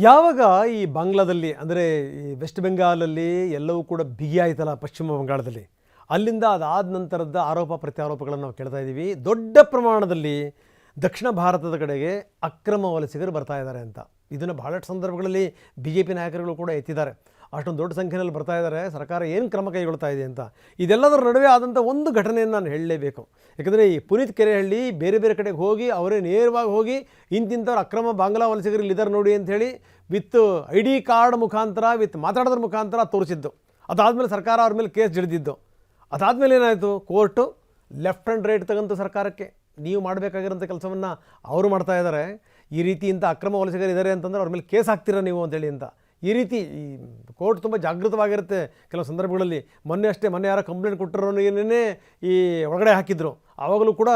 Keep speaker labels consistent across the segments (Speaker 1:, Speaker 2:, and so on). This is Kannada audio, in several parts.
Speaker 1: ಯಾವಾಗ ಈ ಬಾಂಗ್ಲಾದಲ್ಲಿ ಅಂದರೆ ಈ ವೆಸ್ಟ್ ಬೆಂಗಾಲಲ್ಲಿ ಎಲ್ಲವೂ ಕೂಡ ಬಿಗಿಯಾಯ್ತಲ್ಲ ಪಶ್ಚಿಮ ಬಂಗಾಳದಲ್ಲಿ, ಅಲ್ಲಿಂದ ಅದಾದ ನಂತರದ ಆರೋಪ ಪ್ರತ್ಯಾರೋಪಗಳನ್ನು ನಾವು ಕೇಳ್ತಾ ಇದ್ದೀವಿ. ದೊಡ್ಡ ಪ್ರಮಾಣದಲ್ಲಿ ದಕ್ಷಿಣ ಭಾರತದ ಕಡೆಗೆ ಅಕ್ರಮ ವಲಸಿಗರು ಬರ್ತಾ ಇದ್ದಾರೆ ಅಂತ. ಇದನ್ನು ಬಹಳಷ್ಟು ಸಂದರ್ಭಗಳಲ್ಲಿ ಬಿ ಜೆ ಪಿ ನಾಯಕರುಗಳು ಕೂಡ ಎತ್ತಿದ್ದಾರೆ. ಅಷ್ಟೊಂದು ದೊಡ್ಡ ಸಂಖ್ಯೆಯಲ್ಲಿ ಬರ್ತಾ ಇದ್ದಾರೆ, ಸರ್ಕಾರ ಏನು ಕ್ರಮ ಕೈಗೊಳ್ತಾ ಇದೆ ಅಂತ. ಇದೆಲ್ಲದರ ನಡುವೆ ಆದಂಥ ಒಂದು ಘಟನೆಯನ್ನು ನಾನು ಹೇಳಲೇಬೇಕು. ಯಾಕಂದರೆ ಈ ಪುನೀತ್ ಕೆರೆಹಳ್ಳಿ ಬೇರೆ ಬೇರೆ ಕಡೆಗೆ ಹೋಗಿ ಅವರೇ ನೇರವಾಗಿ ಹೋಗಿ ಇಂತಿಂಥವ್ರು ಅಕ್ರಮ ಬಾಂಗ್ಲಾ ವಲಸಿಗರು ಇಲ್ಲಿದ್ದಾರೆ ನೋಡಿ ಅಂಥೇಳಿ ವಿತ್ ಐ ಡಿ ಕಾರ್ಡ್ ಮುಖಾಂತರ ವಿತ್ ಮಾತಾಡೋದ್ರ ಮುಖಾಂತರ ತೋರಿಸಿದ್ದು. ಅದಾದಮೇಲೆ ಸರ್ಕಾರ ಅವ್ರ ಮೇಲೆ ಕೇಸ್ ಜಡಿದಿದ್ದು. ಅದಾದಮೇಲೆ ಏನಾಯಿತು, ಕೋರ್ಟು ಲೆಫ್ಟ್ ಆ್ಯಂಡ್ ರೈಟ್ ತಗಂತು ಸರ್ಕಾರಕ್ಕೆ, ನೀವು ಮಾಡಬೇಕಾಗಿರೋಂಥ ಕೆಲಸವನ್ನು ಅವರು ಮಾಡ್ತಾ ಇದ್ದಾರೆ. ಈ ರೀತಿ ಇಂಥ ಅಕ್ರಮ ವಲಸಿಗರು ಇದ್ದಾರೆ ಅಂತಂದ್ರೆ ಅವ್ರ ಮೇಲೆ ಕೇಸ್ ಹಾಕ್ತೀರಾ ನೀವು ಅಂತೇಳಿ ಅಂತ. ಈ ರೀತಿ ಈ ಕೋರ್ಟ್ ತುಂಬ ಜಾಗೃತವಾಗಿರುತ್ತೆ ಕೆಲವು ಸಂದರ್ಭಗಳಲ್ಲಿ. ಮೊನ್ನೆ ಯಾರೋ ಕಂಪ್ಲೇಂಟ್ ಕೊಟ್ಟಿರೋನೇನೇ ಈ ಒಳಗಡೆ ಹಾಕಿದ್ರು, ಆವಾಗಲೂ ಕೂಡ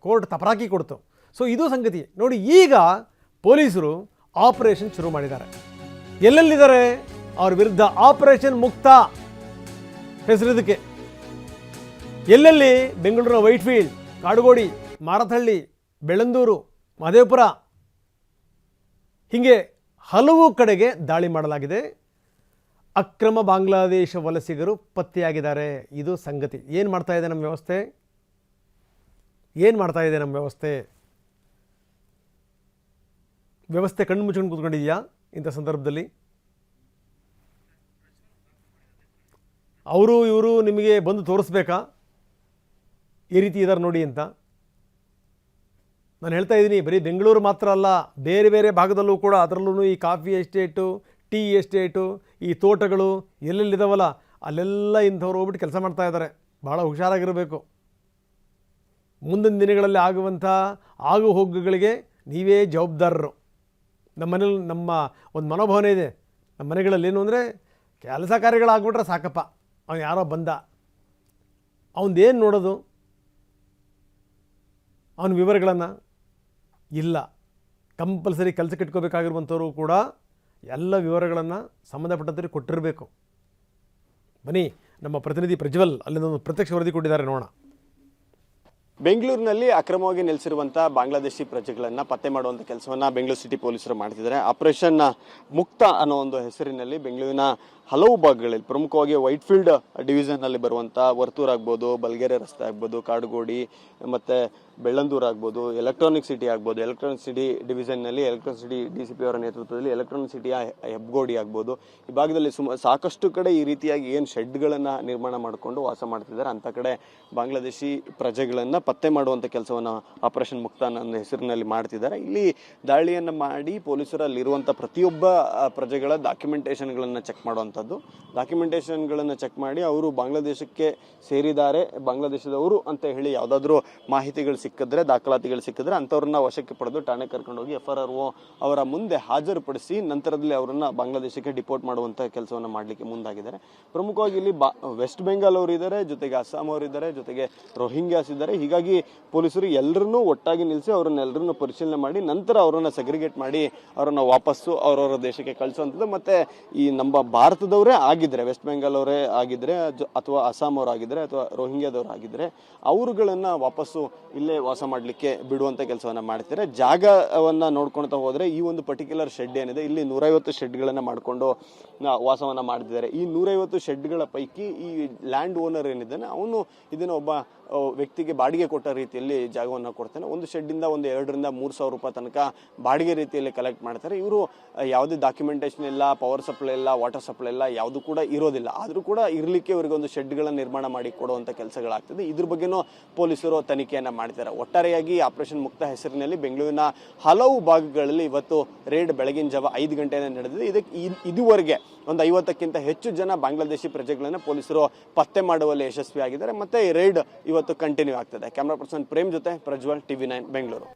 Speaker 1: ಕೋರ್ಟ್ ತಪರಾಕಿ ಕೊಡ್ತು. ಸೊ ಇದು ಸಂಗತಿ ನೋಡಿ. ಈಗ ಪೊಲೀಸರು ಆಪರೇಷನ್ ಶುರು ಮಾಡಿದ್ದಾರೆ. ಎಲ್ಲೆಲ್ಲಿದ್ದಾರೆ ಅವ್ರ ವಿರುದ್ಧ ಆಪರೇಷನ್ ಮುಕ್ತ ಹೆಸರಿದಕ್ಕೆ. ಎಲ್ಲೆಲ್ಲಿ? ಬೆಂಗಳೂರಿನ ವೈಟ್ಫೀಲ್ಡ್, ಕಾಡುಗೋಡಿ, ಮಾರತಹಳ್ಳಿ, ಬೆಳ್ಳಂದೂರು, ಮಹದೇವಪುರ, ಹೀಗೆ ಹಲವು ಕಡೆಗೆ ದಾಳಿ ಮಾಡಲಾಗಿದೆ. ಅಕ್ರಮ ಬಾಂಗ್ಲಾದೇಶ ವಲಸಿಗರು ಪತ್ತೆಯಾಗಿದ್ದಾರೆ. ಇದು ಸಂಗತಿ. ಏನು ಮಾಡ್ತಾ ಇದೆ ನಮ್ಮ ವ್ಯವಸ್ಥೆ? ಏನು ಮಾಡ್ತಾ ಇದೆ ನಮ್ಮ ವ್ಯವಸ್ಥೆ ಕಣ್ಣು ಮುಚ್ಕೊಂಡು ಕೂತ್ಕೊಂಡಿದೆಯಾ ಇಂಥ ಸಂದರ್ಭದಲ್ಲಿ? ಅವರು ಇವರು ನಿಮಗೆ ಬಂದು ತೋರಿಸ್ಬೇಕಾ ಈ ರೀತಿ ಇದ್ದಾರೆ ನೋಡಿ ಅಂತ? ನಾನು ಹೇಳ್ತಾ ಇದ್ದೀನಿ, ಬರೀ ಬೆಂಗಳೂರು ಮಾತ್ರ ಅಲ್ಲ, ಬೇರೆ ಬೇರೆ ಭಾಗದಲ್ಲೂ ಕೂಡ, ಅದರಲ್ಲೂ ಈ ಕಾಫಿ ಎಸ್ಟೇಟು, ಟೀ ಎಸ್ಟೇಟು, ಈ ತೋಟಗಳು ಎಲ್ಲೆಲ್ಲಿದ್ದಾವಲ್ಲ ಅಲ್ಲೆಲ್ಲ ಇಂಥವ್ರು ಹೋಗ್ಬಿಟ್ಟು ಕೆಲಸ ಮಾಡ್ತಾ ಇದ್ದಾರೆ. ಭಾಳ ಹುಷಾರಾಗಿರಬೇಕು. ಮುಂದಿನ ದಿನಗಳಲ್ಲಿ ಆಗುವಂಥ ಆಗು ಹೋಗುಗಳಿಗೆ ನೀವೇ ಜವಾಬ್ದಾರರು. ನಮ್ಮ ಮನೇಲಿ ನಮ್ಮ ಒಂದು ಮನೋಭಾವನೆ ಇದೆ. ನಮ್ಮ ಮನೆಗಳಲ್ಲಿ ಏನು ಅಂದರೆ, ಕೆಲಸ ಕಾರ್ಯಗಳಾಗ್ಬಿಟ್ರೆ ಸಾಕಪ್ಪ, ಅವನು ಯಾರೋ ಬಂದ, ಅವನದೇನು ನೋಡೋದು, ಅವನ ವಿವರಗಳನ್ನು ಇಲ್ಲ. ಕಂಪಲ್ಸರಿ ಕೆಲಸಕ್ಕೆ ಇಟ್ಕೋಬೇಕಾಗಿರುವಂಥವ್ರು ಕೂಡ ಎಲ್ಲ ವಿವರಗಳನ್ನು ಸಂಬಂಧಪಟ್ಟಂಥವ್ರಿಗೆ ಕೊಟ್ಟಿರಬೇಕು. ಬನ್ನಿ, ನಮ್ಮ ಪ್ರತಿನಿಧಿ ಪ್ರಜ್ವಲ್ ಅಲ್ಲಿಂದ ಒಂದು ಪ್ರತ್ಯಕ್ಷ ವರದಿ ಕೊಟ್ಟಿದ್ದಾರೆ, ನೋಡೋಣ.
Speaker 2: ಬೆಂಗಳೂರಿನಲ್ಲಿ ಅಕ್ರಮವಾಗಿ ನೆಲೆಸಿರುವಂಥ ಬಾಂಗ್ಲಾದೇಶಿ ಪ್ರಜೆಗಳನ್ನು ಪತ್ತೆ ಮಾಡುವಂಥ ಕೆಲಸವನ್ನು ಬೆಂಗಳೂರು ಸಿಟಿ ಪೊಲೀಸರು ಮಾಡ್ತಿದ್ದಾರೆ. ಆಪರೇಷನ್ ಮುಕ್ತ ಅನ್ನೋ ಒಂದು ಹೆಸರಿನಲ್ಲಿ ಬೆಂಗಳೂರಿನ ಹಲವು ಭಾಗಗಳಲ್ಲಿ, ಪ್ರಮುಖವಾಗಿ ವೈಟ್ಫೀಲ್ಡ್ ಡಿವಿಷನ್ನಲ್ಲಿ ಬರುವಂಥ ವರ್ತೂರ್ ಆಗ್ಬೋದು, ಬಲ್ಗೆರೆ ರಸ್ತೆ ಆಗ್ಬೋದು, ಕಾಡುಗೋಡಿ ಮತ್ತು ಬೆಳ್ಳಂದೂರು ಆಗ್ಬೋದು, ಎಲೆಕ್ಟ್ರಾನಿಕ್ ಸಿಟಿ ಆಗ್ಬೋದು, ಎಲೆಕ್ಟ್ರಾನಿಕ್ ಸಿಟಿ ಡಿವಿಷನ್ನಲ್ಲಿ ಎಲೆಕ್ಟ್ರಾನಿಕ್ ಸಿಟಿ DCP ಅವರ ನೇತೃತ್ವದಲ್ಲಿ ಎಲೆಕ್ಟ್ರಾನಿಕ್ ಸಿಟಿಯ ಹೆಬ್ಗೋಡಿ ಆಗ್ಬೋದು, ಈ ಭಾಗದಲ್ಲಿ ಸಾಕಷ್ಟು ಕಡೆ ಈ ರೀತಿಯಾಗಿ ಏನು ಶೆಡ್ಗಳನ್ನು ನಿರ್ಮಾಣ ಮಾಡಿಕೊಂಡು ವಾಸ ಮಾಡ್ತಿದ್ದಾರೆ, ಅಂಥ ಕಡೆ ಬಾಂಗ್ಲಾದೇಶಿ ಪ್ರಜೆಗಳನ್ನು ಪತ್ತೆ ಮಾಡುವಂಥ ಕೆಲಸವನ್ನು ಆಪರೇಷನ್ ಮುಕ್ತ ಅನ್ನೋ ಹೆಸರಿನಲ್ಲಿ ಮಾಡ್ತಿದ್ದಾರೆ. ಇಲ್ಲಿ ದಾಳಿಯನ್ನು ಮಾಡಿ ಪೊಲೀಸರಲ್ಲಿರುವಂಥ ಪ್ರತಿಯೊಬ್ಬ ಪ್ರಜೆಗಳ ಡಾಕ್ಯುಮೆಂಟೇಷನ್ಗಳನ್ನು ಚೆಕ್ ಮಾಡುವಂಥದ್ದು. ಡಾಕ್ಯುಮೆಂಟೇಷನ್ಗಳನ್ನು ಚೆಕ್ ಮಾಡಿ ಅವರು ಬಾಂಗ್ಲಾದೇಶಕ್ಕೆ ಸೇರಿದ್ದಾರೆ, ಬಾಂಗ್ಲಾದೇಶದವರು ಅಂತ ಹೇಳಿ ಯಾವುದಾದ್ರೂ ಮಾಹಿತಿಗಳು ಸಿಕ್ಕಿದ್ರೆ, ದಾಖಲಾತಿಗಳು ಸಿಕ್ಕಿದ್ರೆ ಅಂಥವ್ರನ್ನ ವಶಕ್ಕೆ ಪಡೆದು ಠಾಣೆ ಕರ್ಕೊಂಡೋಗಿ FRRO ಅವರ ಮುಂದೆ ಹಾಜರುಪಡಿಸಿ ನಂತರದಲ್ಲಿ ಅವರನ್ನು ಬಾಂಗ್ಲಾದೇಶಕ್ಕೆ ಡಿಪೋರ್ಟ್ ಮಾಡುವಂಥ ಕೆಲಸವನ್ನು ಮಾಡಲಿಕ್ಕೆ ಮುಂದಾಗಿದ್ದಾರೆ. ಪ್ರಮುಖವಾಗಿ ಇಲ್ಲಿ ವೆಸ್ಟ್ ಬೆಂಗಾಲ್ ಅವರು ಇದ್ದಾರೆ, ಜೊತೆಗೆ ಅಸ್ಸಾಂ ಅವರು ಇದ್ದಾರೆ, ಜೊತೆಗೆ ರೋಹಿಂಗ್ಯಾಸ್ ಇದ್ದಾರೆ. ಹೀಗಾಗಿ ಪೊಲೀಸರು ಎಲ್ಲರನ್ನೂ ಒಟ್ಟಾಗಿ ನಿಲ್ಲಿಸಿ ಅವರನ್ನೆಲ್ಲರನ್ನೂ ಪರಿಶೀಲನೆ ಮಾಡಿ ನಂತರ ಅವರನ್ನು ಸೆಗ್ರಿಗೇಟ್ ಮಾಡಿ ಅವರನ್ನು ವಾಪಸ್ಸು ಅವರವರ ದೇಶಕ್ಕೆ ಕಳಿಸುವಂಥದ್ದು. ಮತ್ತು ಈ ನಮ್ಮ ಭಾರತದವರೇ ಆಗಿದ್ದರೆ, ವೆಸ್ಟ್ ಬೆಂಗಾಲ್ ಅವರೇ ಆಗಿದ್ದರೆ ಅಥವಾ ಅಸ್ಸಾಂ ಅವರು ಆಗಿದ್ದರೆ ಅಥವಾ ರೋಹಿಂಗ್ಯಾದವರು ಆಗಿದ್ದರೆ ಅವರುಗಳನ್ನು ವಾಪಸ್ಸು ಇಲ್ಲೇ ವಾಸ ಮಾಡಲಿಕ್ಕೆ ಬಿಡುವಂಥ ಕೆಲಸವನ್ನು ಮಾಡ್ತಾರೆ. ಜಾಗವನ್ನು ನೋಡ್ಕೊಳ್ತಾ ಹೋದರೆ ಈ ಒಂದು ಪರ್ಟಿಕ್ಯುಲರ್ ಶೆಡ್ ಏನಿದೆ, ಇಲ್ಲಿ 150 ಶೆಡ್ಗಳನ್ನು ಮಾಡಿಕೊಂಡು ವಾಸವನ್ನು ಮಾಡ್ತಿದ್ದಾರೆ. ಈ 150 ಶೆಡ್ಗಳ ಪೈಕಿ ಈ ಲ್ಯಾಂಡ್ ಓನರ್ ಏನಿದ್ದಾನೆ ಅವನು ಇದನ್ನು ಒಬ್ಬ ವ್ಯಕ್ತಿಗೆ ಬಾಡಿಗೆ ಕೊಟ್ಟ ರೀತಿಯಲ್ಲಿ ಜಾಗವನ್ನು ಕೊಡ್ತಾನೆ. ಒಂದು ಶೆಡ್ಡಿಂದ ಒಂದು 2,000 3 ಸಾವಿರ ರೂಪಾಯಿ ತನಕ ಬಾಡಿಗೆ ರೀತಿಯಲ್ಲಿ ಕಲೆಕ್ಟ್ ಮಾಡ್ತಾರೆ. ಇವರು ಯಾವುದೇ ಡಾಕ್ಯುಮೆಂಟೇಷನ್ ಇಲ್ಲ, ಪವರ್ ಸಪ್ಲೈ ಇಲ್ಲ, ವಾಟರ್ ಸಪ್ಲೈ ಇಲ್ಲ, ಯಾವುದು ಕೂಡ ಇರೋದಿಲ್ಲ. ಆದರೂ ಕೂಡ ಇರಲಿಕ್ಕೆ ಇವರಿಗೆ ಒಂದು ಶೆಡ್ಗಳನ್ನು ನಿರ್ಮಾಣ ಮಾಡಿ ಕೊಡುವಂಥ ಕೆಲಸಗಳಾಗ್ತದೆ. ಇದ್ರ ಬಗ್ಗೆನೂ ಪೊಲೀಸರು ತನಿಖೆಯನ್ನು ಮಾಡ್ತಾರೆ. ಒಟ್ಟಾರೆಯಾಗಿ ಆಪರೇಷನ್ ಮುಕ್ತ ಹೆಸರಿನಲ್ಲಿ ಬೆಂಗಳೂರಿನ ಹಲವು ಭಾಗಗಳಲ್ಲಿ ಇವತ್ತು ರೇಡ್ ಬೆಳಗಿನ ಜಾವ 5 ಗಂಟೆಯಿಂದ ನಡೆದಿದೆ. ಇದುವರೆಗೆ ಒಂದು 50ಕ್ಕಿಂತ ಹೆಚ್ಚು ಜನ ಬಾಂಗ್ಲಾದೇಶಿ ಪ್ರಜೆಗಳನ್ನು ಪೊಲೀಸರು ಪತ್ತೆ ಮಾಡುವಲ್ಲಿ ಯಶಸ್ವಿಯಾಗಿದ್ದಾರೆ. ಮತ್ತೆ ಈ ರೇಡ್ ಇವತ್ತು ಕಂಟಿನ್ಯೂ ಆಗ್ತದೆ. ಕ್ಯಾಮ್ರಾ ಪರ್ಸನ್ ಪ್ರೇಮ್ ಜೊತೆ ಪ್ರಜ್ವಲ್, TV9 ಬೆಂಗಳೂರು.